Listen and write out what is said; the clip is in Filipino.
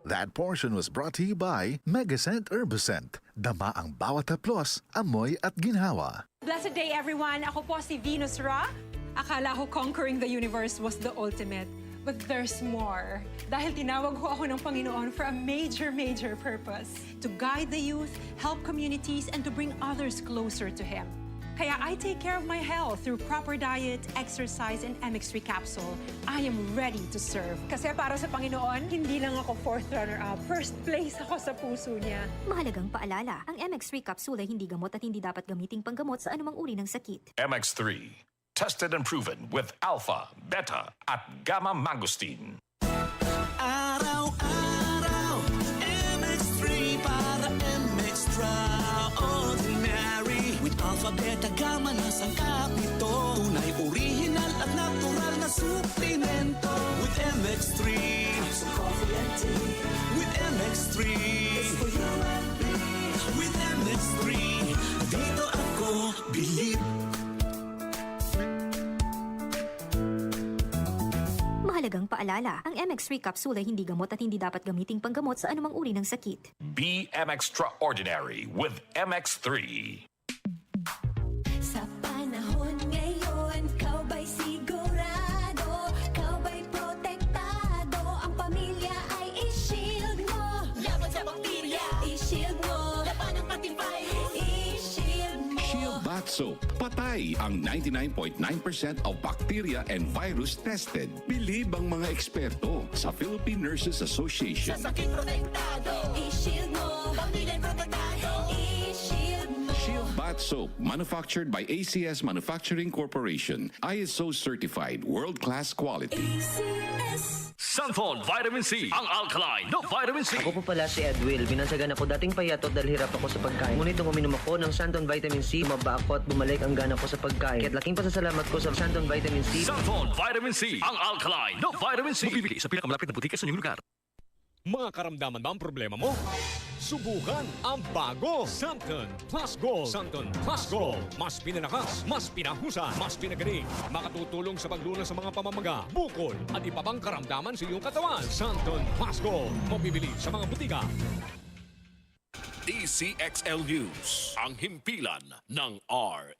That portion was brought to you by Megacent Herbacent. Dama ang bawat haplos, amoy at ginhawa. Blessed day, everyone. Ako po si Venus Ra. Akala ko conquering the universe was the ultimate. But there's more. Dahil tinawag ho ako ng Panginoon for a major, major purpose. To guide the youth, help communities, and to bring others closer to Him. Kaya I take care of my health through proper diet, exercise, and MX3 capsule. I am ready to serve. Kasi para sa Panginoon, hindi lang ako fourth runner-up. First place ako sa puso niya. Mahalagang paalala, ang MX3 capsule ay hindi gamot at hindi dapat gamiting panggamot sa anumang uri ng sakit. MX3, tested and proven with alpha, beta, at gamma mangosteen. Araw-araw, MX3 para extraordinary. With alpha, beta, gamma na sangkap nito. Tunay, original at natural na suplemento. With MX3, sa coffee and tea. With MX3, it's for you and me. With MX3, dito ako believe. Mahalagang paalala, ang MX3 capsule ay hindi gamot at hindi dapat gamiting panggamot sa anumang uri ng sakit. Be extraordinary with MX3. Sa panahon ngayon, kau ba'y sigurado? Kau ba'y protektado? Ang pamilya ay i-shield mo. Laban sa bakterya, i-shield mo. Laban ng matibay, i-shield mo. Shield Bath Soap. Patay ang 99.9% of bacteria and virus tested. Bilib ang mga eksperto sa Philippine Nurses Association. Sa sakit protektado, i-shield mo. Pamilya protektado, i-shield mo. Shield Bath Soap, manufactured by ACS Manufacturing Corporation. ISO certified, world-class quality. ACS. Sunflone Vitamin C, ang alkaline na vitamin C. Ako po pala si Edwil. Binansagan ako dating payatot dahil hirap ako sa pagkain. Ngunit nung uminom ako ng Santon Vitamin C, maba ako at bumalik ang gana ko sa pagkain. Kaya't laking pasasalamat ko sa Santon Vitamin C. Sunflone Vitamin C, ang alkaline na vitamin C. Mabibili sa pinakamalapit na butika sa inyong lugar. Mga karamdaman ba ang problema mo? Subukan ang bago Santon Plus Gold. Santon Plus Gold. Mas pinalakas, mas pinahusan, mas pinagaling. Makatutulong sa paglunas sa mga pamamaga, bukol, at iba pang karamdaman sa iyong katawan. Santon Plus Gold. Mabibili sa mga butika. DCXL News, ang himpilan ng RA.